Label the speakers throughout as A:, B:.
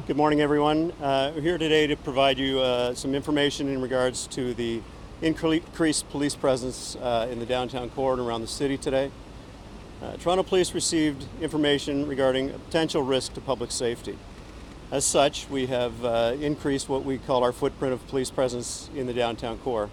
A: Good morning, everyone. We're here today to provide you some information in regards to the increased police presence in the downtown core and around the city today. Toronto Police received information regarding a potential risk to public safety. As such, we have increased what we call our footprint of police presence in the downtown core.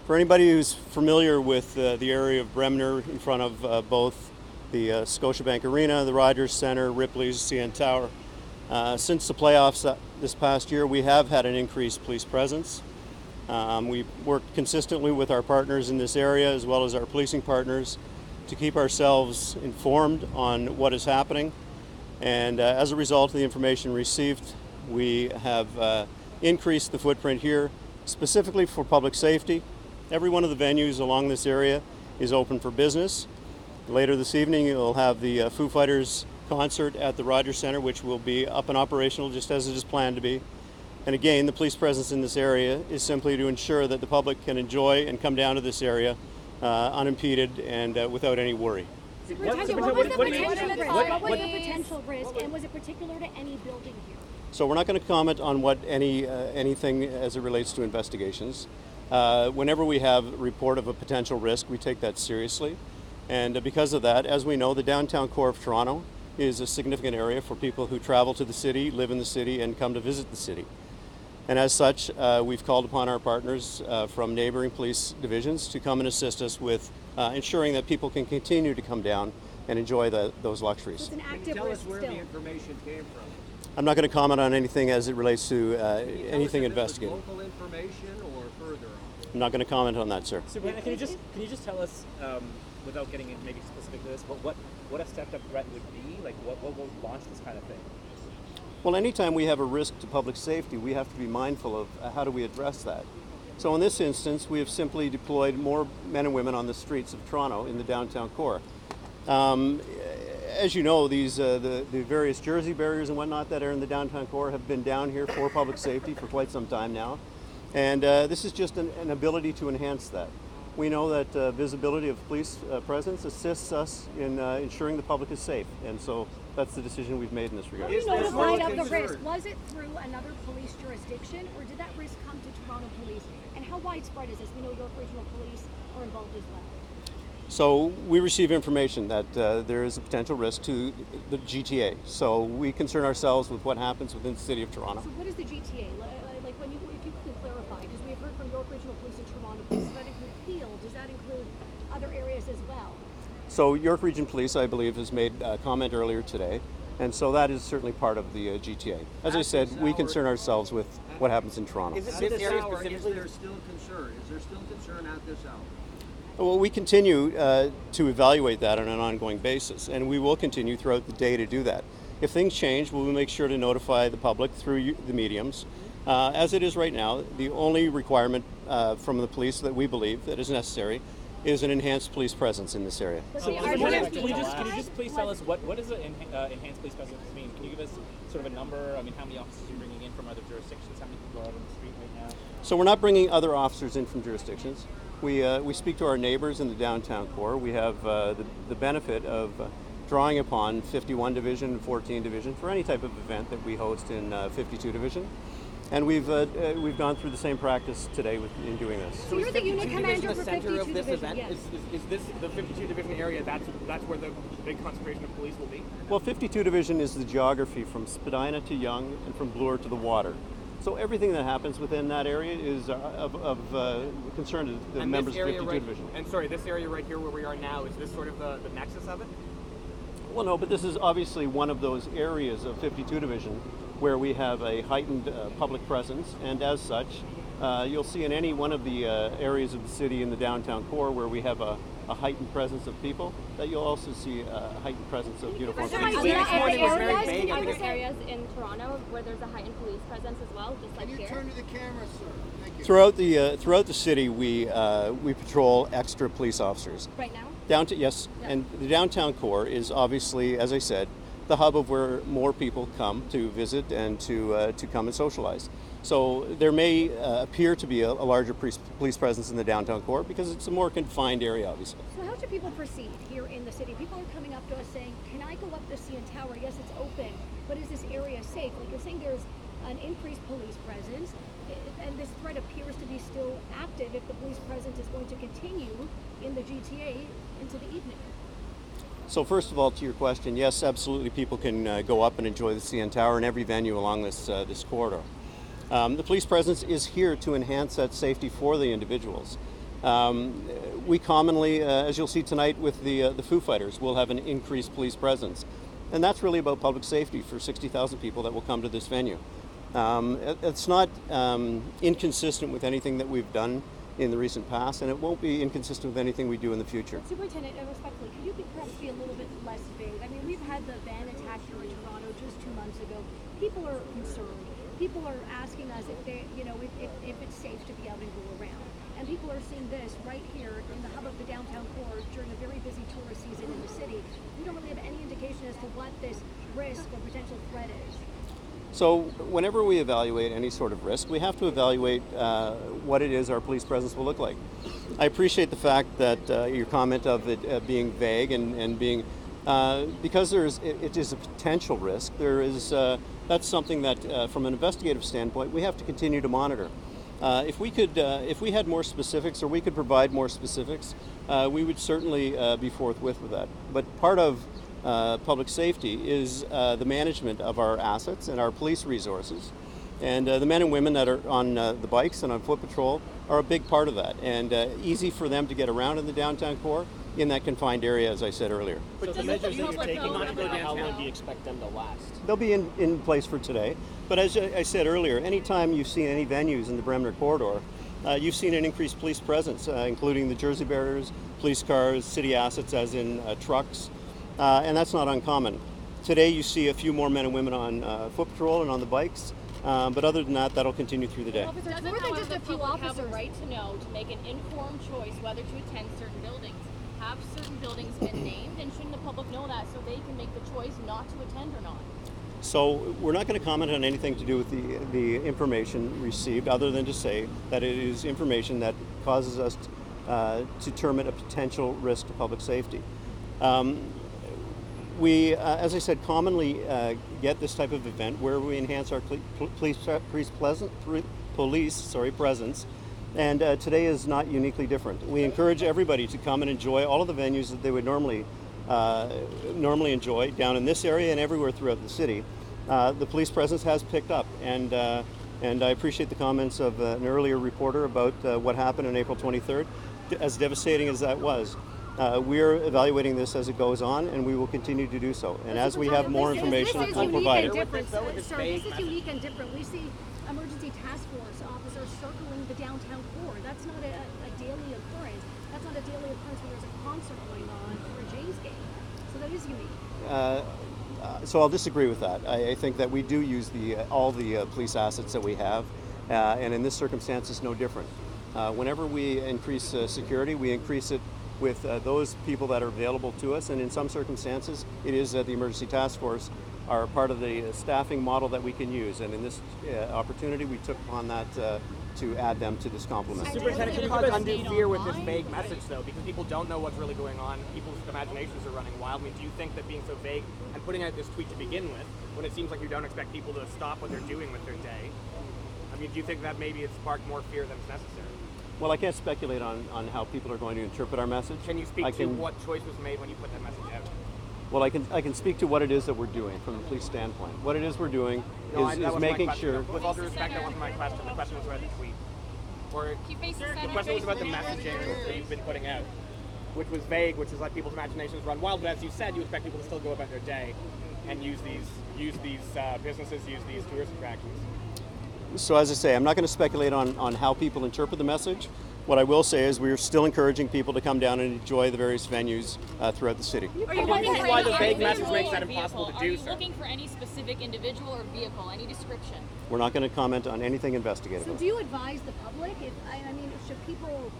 A: For anybody who's familiar with the area of Bremner in front of both the Scotiabank Arena, the Rogers Centre, Ripley's, CN Tower, since the playoffs this past year, we have had an increased police presence. We've worked consistently with our partners in this area as well as our policing partners to keep ourselves informed on what is happening. And as a result of the information received, we have increased the footprint here specifically for public safety. Every one of the venues along this area is open for business. Later this evening, you'll have the Foo Fighters concert at the Rogers Centre, which will be up and operational just as it is planned to be. And again, the police presence in this area is simply to ensure that the public can enjoy and come down to this area unimpeded and without any worry.
B: What was the potential risk, and was it particular to any building here?
A: So we're not going to comment on what anything as it relates to investigations. Whenever we have a report of a potential risk, we take that seriously. And because of that, as we know, the downtown core of Toronto is a significant area for people who travel to the city, live in the city, and come to visit the city. And as such, we've called upon our partners from neighboring police divisions to come and assist us with ensuring that people can continue to come down and enjoy those luxuries.
B: So it's an active
C: Tell
B: risk
C: us where
B: still.
C: the information came from.
A: I'm not going to comment on anything as it relates to anything investigated.
C: Local information or further on?
A: I'm not going to comment on that, sir.
D: So can you just tell us, without getting into maybe specific to this, what a stepped up threat would be? Like what will launch this kind of thing?
A: Well, anytime we have a risk to public safety, we have to be mindful of how do we address that. So in this instance, we have simply deployed more men and women on the streets of Toronto in the downtown core. As you know, the various Jersey barriers and whatnot that are in the downtown core have been down here for public safety for quite some time now. And this is just an ability to enhance that. We know that visibility of police presence assists us in ensuring the public is safe. And so that's the decision we've made in this regard.
B: How do you notify of the risk? Was it through another police jurisdiction, or did that risk come to Toronto Police? And how widespread is this? We know York Regional Police are involved as well.
A: So we receive information that there is a potential risk to the GTA. So we concern ourselves with what happens within the city of Toronto.
B: So what is the GTA? Like when if you can clarify, because we have heard from York Regional Police in Toronto, does that include Peel? Does that include other areas as well?
A: So York Region Police, I believe, has made a comment earlier today, and so that is certainly part of the GTA. As I said, we concern ourselves with what happens in Toronto.
C: Is there still concern? Is there still concern at this hour?
A: Well, we continue to evaluate that on an ongoing basis, and we will continue throughout the day to do that. If things change, we will make sure to notify the public through the mediums. As it is right now, the only requirement from the police that we believe that is necessary is an enhanced police presence in this area.
D: Can you just please tell us what does an enhanced police presence mean? Can you give us sort of a number? I mean, how many officers are you bringing in from other jurisdictions? How many people are out on the street right now?
A: So we're not bringing other officers in from jurisdictions. We speak to our neighbors in the downtown core. We have the benefit of drawing upon 51 Division and 14 Division for any type of event that we host in 52 Division. And we've gone through the same practice today in doing this.
B: So you're the unit commander for 52
D: of this
B: Division,
D: event?
B: yes.
D: Is this the 52 Division area? That's where the big concentration of police will be?
A: Well, 52 Division is the geography from Spadina to Yonge and from Bloor to the water. So everything that happens within that area is of concern to the members of 52 Division.
D: And sorry, this area right here where we are now, is this sort of the nexus of it?
A: Well, no, but this is obviously one of those areas of 52 Division where we have a heightened public presence, and as such, you'll see in any one of the areas of the city in the downtown core where we have a heightened presence of people, that you'll also see a heightened presence of uniformed police.
E: Are there areas in Toronto where there's a heightened police presence as well, just like here?
C: Turn to the camera, sir. Thank you.
A: Throughout the city, we patrol extra police officers.
B: Right now?
A: Yes, and the downtown core is obviously, as I said, the hub of where more people come to visit and to come and socialize. So there may appear to be a larger police presence in the downtown core because it's a more confined area, obviously.
B: So how should people proceed here in the city? People are coming up to us saying, can I go up the CN Tower? Yes, it's open, but is this area safe? Like you're saying there's an increased police presence, and this threat appears to be still active if the police presence is going to continue in the GTA into the evening.
A: So first of all, to your question, yes, absolutely, people can go up and enjoy the CN Tower in every venue along this corridor. The police presence is here to enhance that safety for the individuals. We commonly, as you'll see tonight with the Foo Fighters, will have an increased police presence. And that's really about public safety for 60,000 people that will come to this venue. It's not inconsistent with anything that we've done in the recent past, and it won't be inconsistent with anything we do in the future.
B: Superintendent, respectfully, could you perhaps be a little bit less vague? I mean, we've had the van attack here in Toronto just 2 months ago. People are concerned. People are asking us if they, if it's safe to be out and go around. And people are seeing this right here in the hub of the downtown core during a very busy tourist season in the city. We don't really have any indication as to what this risk or potential threat is.
A: So whenever we evaluate any sort of risk, we have to evaluate what it is our police presence will look like. I appreciate the fact that your comment of it being vague and being, because it is a potential risk, that's something that from an investigative standpoint, we have to continue to monitor. If we had more specifics or we could provide more specifics, we would certainly be forthwith with that. But part of public safety is the management of our assets and our police resources. And the men and women that are on the bikes and on foot patrol are a big part of that. And easy for them to get around in the downtown core in that confined area, as I said earlier.
F: But the measures that you're taking, how long do you expect them to last?
A: They'll be in place for today. But as I said earlier, anytime you've seen any venues in the Bremner corridor, you've seen an increased police presence, including the jersey bearers, police cars, city assets as in trucks. And that's not uncommon. Today you see a few more men and women on foot patrol and on the bikes, but other than that, that'll continue through the day.
E: Doesn't,
B: More than
E: however,
B: just a
E: the
B: few
E: public have a
B: officers.
E: right to know, to make an informed choice whether to attend certain buildings? Have certain buildings been named, and shouldn't the public know that so they can make the choice not to attend or not?
A: So we're not going to comment on anything to do with the information received, other than to say that it is information that causes us to determine a potential risk to public safety. We, as I said, commonly get this type of event where we enhance our police presence, and today is not uniquely different. We encourage everybody to come and enjoy all of the venues that they would normally enjoy down in this area and everywhere throughout the city. The police presence has picked up, and I appreciate the comments of an earlier reporter about what happened on April 23rd, as devastating as that was. We're evaluating this as it goes on, and we will continue to do so. And as we have more information, we'll provide it.
B: Sir, this is unique and different. We see emergency task force officers circling the downtown core. That's not a daily occurrence. That's not a daily occurrence when there's a concert going on or a Jays game. So that is unique.
A: So I'll disagree with that. I think that we do use all the police assets that we have, and in this circumstance, it's no different. Whenever we increase security, we increase it with those people that are available to us, and in some circumstances, it is the emergency task force are part of the staffing model that we can use, and in this opportunity, we took upon that to add them to this complement.
F: Superintendent, can you cause undue fear with this vague message, though, because people don't know what's really going on, people's imaginations are running wild. I mean, do you think that being so vague and putting out this tweet to begin with, when it seems like you don't expect people to stop what they're doing with their day, I mean, do you think that maybe it's sparked more fear than is necessary?
A: Well, I can't speculate on how people are going to interpret our message.
F: Can you speak to what choice was made when you put that message out?
A: Well, I can speak to what it is that we're doing from the police standpoint. What it is we're doing is making sure.
F: With all due respect, that wasn't my question. The question was about the tweet. Or the question was about the messaging that you've been putting out, which was vague, which is like people's imaginations run wild. But as you said, you expect people to still go about their day and use these businesses, use these tourist attractions.
A: So as I say, I'm not going to speculate on how people interpret the message. What I will say is we're still encouraging people to come down and enjoy the various venues throughout the city.
E: Are you
F: looking for why the vague message makes that impossible to do,
E: Are you
F: sir?
E: looking for any specific individual or vehicle, any description?
A: We're not going to comment on anything investigative.
B: So do you advise the public? I mean, should people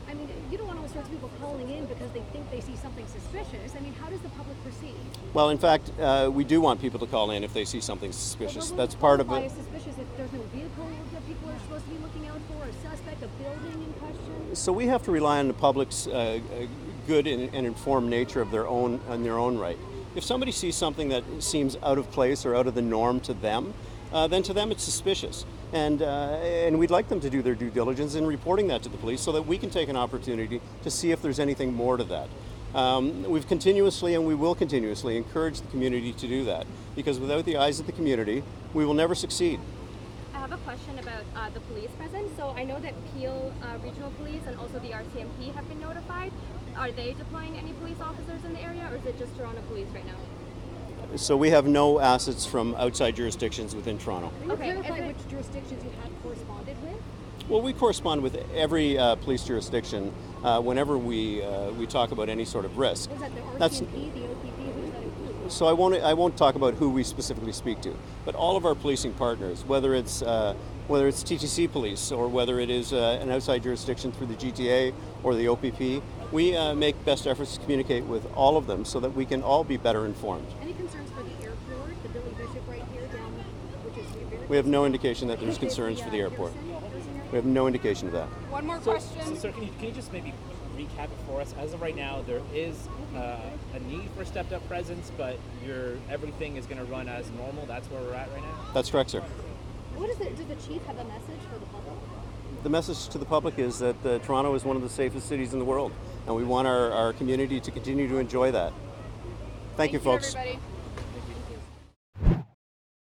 B: I mean, you don't want all sorts of people calling in because they think they see something suspicious. I mean, how does the public proceed?
A: Well, in fact, we do want people to call in if they see something suspicious. That's part of
B: Why
A: it.
B: is suspicious if there's no vehicle that people are supposed to be looking out for, a suspect, a building in question?
A: So we have to rely on the public's good and informed nature of their own right. If somebody sees something that seems out of place or out of the norm to them, then to them it's suspicious. And we'd like them to do their due diligence in reporting that to the police so that we can take an opportunity to see if there's anything more to that. We've continuously and we will continuously encourage the community to do that, because without the eyes of the community, we will never succeed.
G: I have a question about the police presence. So I know that Peel Regional Police and also the RCMP have been notified. Are they deploying any police officers in the area, or is it just Toronto Police right now?
A: So we have no assets from outside jurisdictions within Toronto.
B: Can you
G: Okay,
B: clarify
G: is it-
B: which jurisdictions you have corresponded with?
A: Well, we correspond with every police jurisdiction whenever we talk about any sort of risk.
B: Was that the
A: That's-
B: RCMP, the OPP, who does that include?
A: So I won't talk about who we specifically speak to, but all of our policing partners, whether it's TTC Police or whether it is an outside jurisdiction through the GTA or the OPP, we make best efforts to communicate with all of them so that we can all be better informed.
B: Any concerns for the airport, the Billy Bishop right here down, which is very
A: We have no indication that there's concerns for the airport. We have no indication of that.
G: One more
D: So,
G: question.
D: sir, can you just maybe recap it for us? As of right now, there is a need for stepped-up presence, but everything is going to run as normal. That's where we're at right now.
A: That's correct, sir.
B: What is it? Does the chief have a message for the public?
A: The message to the public is that Toronto is one of the safest cities in the world, and we want our community to continue to enjoy that. Thank you, folks.
G: Everybody.